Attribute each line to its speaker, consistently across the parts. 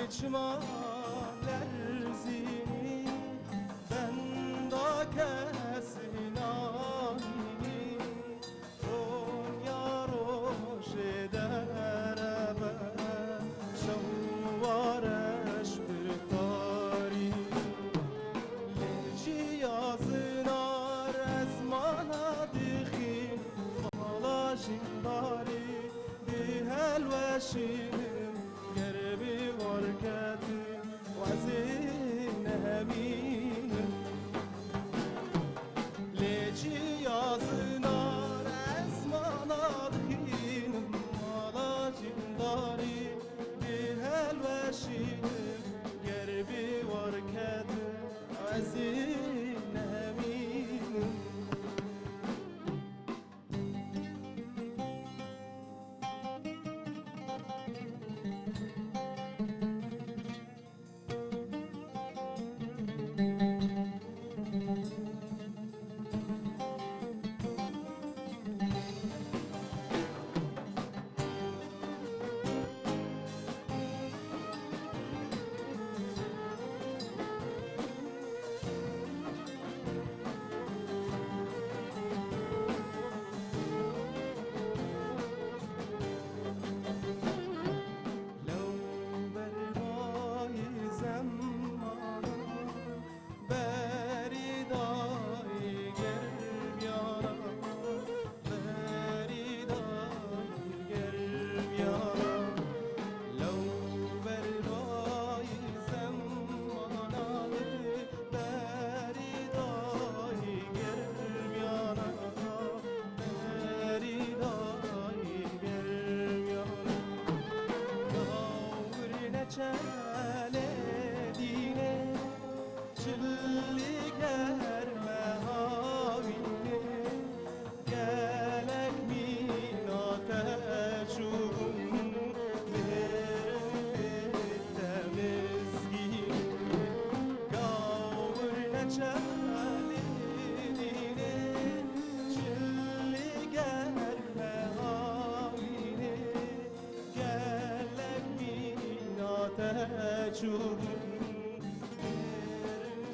Speaker 1: içma lerzini benda kesin anini Ronya roşe derebe şavvareş bir tari Leci yazınar ezmana dixin Mala jindari di helveşinim Gerbi varketim vazin heminim Leci yazınar ezmana dixinim Mala jindari di helveşinim Gerbi varketim vazin heminim لو برای زمانم بریدای گرمیانم بریدای گرمیانم لو برای زمانم بریدای گرمیانم بریدای گرمیانم Gavrine çele dine çilli germe havine Gelek minate çuğum birlikte mezgine Gavrine çele dine çilli germe havine Gelek minate çuğum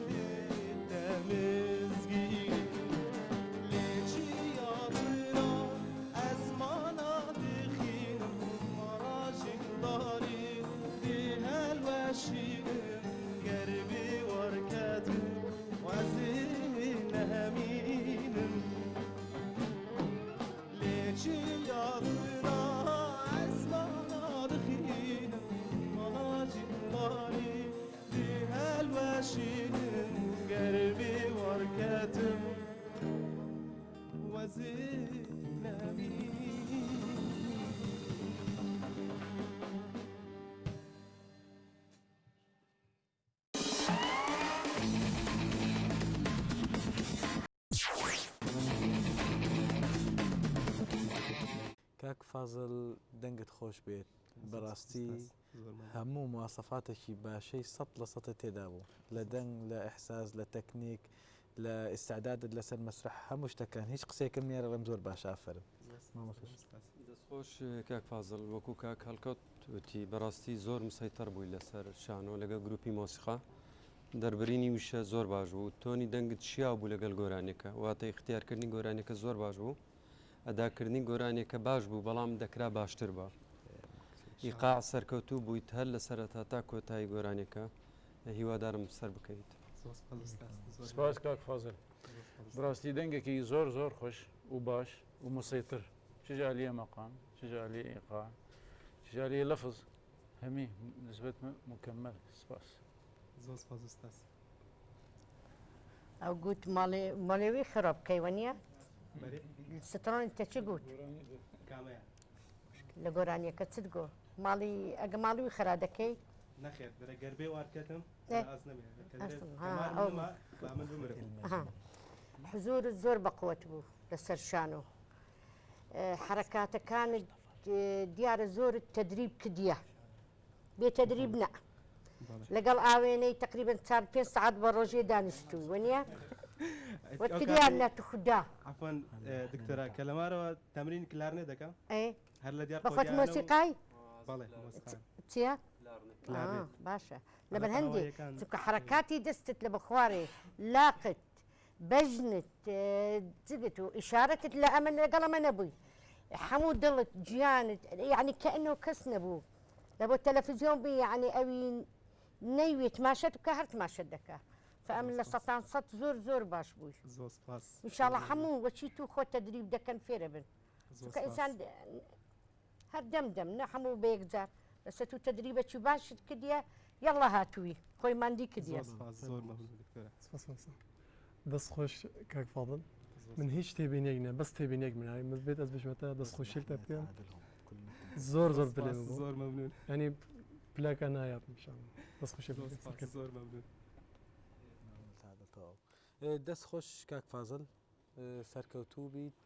Speaker 1: birlikte mezgine Leci yazına ezmana dixinim Marajindari di helveşinim Gerbi varketim vazin heminim Leci yazına ezmana dixinim Marajindari di helveşinim Gerbi varketim vazin heminim
Speaker 2: کاک فازڵ دەنگت خۆش بێت بەڕاستی هەموو مواصفاتێکی باشەی 100% تێدا بوو لە دەنگ لە ئەحساس لە تەکنیک لە ئیسعدادت لەسەر مەسرح هەموو شتەکان هیچ قسێکم نییە لەم زۆر باش ئافرم
Speaker 3: دەستخۆش کاک فازڵ وەکو کاک هەڵکەوت وتی بەڕاستی زۆر مسەیتەر بووی لەسەر شانۆ لەگەڵ گروپی مۆسیقا دەربرینی وشە زۆر باش بوو تۆنی دەنگت شیاو بوو لەگەڵ گۆرانێکە واتە اختیارکردنی گۆرانێکە زۆر باش بوو ئەداکردنی گۆرانێکە باش بوو بەڵام دەکرا باشتر بە ئیقاع سەرکەوتوو بوویت هەر لە سەرەتا تا کۆتایی گۆرانێکە هیوادارم سەر بکەیت
Speaker 4: سپاس کاک فازڵ بڕاستی دەنگێکی زۆر زۆر خۆش و باش و مسەیتر چجالیە مەقام چجالی ئیقاع چجالی لەفظ هەمی نسبەت مکمل سپاس
Speaker 1: زۆر سپاس ئوستاز
Speaker 5: ئەو گوت ماڵێوی خراپ کەیوەنیە ستڕۆنی تە چی گوت
Speaker 1: کامەیە
Speaker 5: لە گۆرانیەکە چت گۆ ماڵی ئەگە ماڵوی خرا دەکەی
Speaker 1: نەخێر بەرە گەربێ وارکەتم ئاز
Speaker 5: حزورت زۆر بەقوت بوو لەسەر شانۆ حرەکاتەکانت دیارە زۆرت تەدریب کردیە بێ تەدریب نە لەگەڵ ئاوێنەی تقریبا 4-5 ساعت بە ڕۆژێ دانیشتووی وەنیە وەتکردیان نەت خودا
Speaker 1: عفوا دکتۆرا کە لەمارەوە تەمرین کلارنێ دەکەم هەر لە دیار
Speaker 5: بەخۆت مۆسیقای
Speaker 1: بەڵێ
Speaker 5: چییە؟ باشە لە
Speaker 1: على
Speaker 5: بەرهەندێ
Speaker 1: قنوات
Speaker 5: چونکە حرکاتی دەستت لە بخوارێ لاقت بەژنت جگت و ئیشارەتت لە ئەمە لەگەڵ ئەمە نەبووی هەموو دڵت گیانت یعنی کەئنەوە کەس نەبوو لە بۆ تەلەڤیزیۆن بی یعنی ئەوی نەیوێت ماشەت کە هەر ماشەت دەکا فەئەمن لە سەتان سەد زۆر باش بووی
Speaker 1: زۆر سپاس
Speaker 5: ئینشاڵڵا هەموو وەچی تو خۆ تەدریب دەکەن فێرە بن
Speaker 1: زۆر
Speaker 5: چونکە ئینسان هەر دەم نە هەموو بە یەکجار لەسەر تو تەدریبەکی باشت کردیە یەڵڵا هاتووی خۆی ماندی کردیە
Speaker 1: زۆر سپاس زۆر مەمنون دکتۆرە
Speaker 6: دەست خۆش کاک فاضل من هیچ تێبینێک نە بەس تێبینێک منایی من بێت ئەس بشمەتە دەست خۆشیلتە پێم زۆر پلێ بوو
Speaker 1: زۆر مەمنون
Speaker 6: ینی پلاکە نایاتشان دەست خۆشی
Speaker 1: زۆر سپاس زۆر مەمنون
Speaker 2: دەست خۆش کاک فازل سەرکەوتوو بیت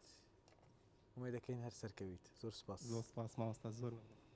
Speaker 2: ومێ دەکەین هەر سەرکەویت زۆر سپاس
Speaker 1: زۆر سپاس ماوەستا زۆر مەمنون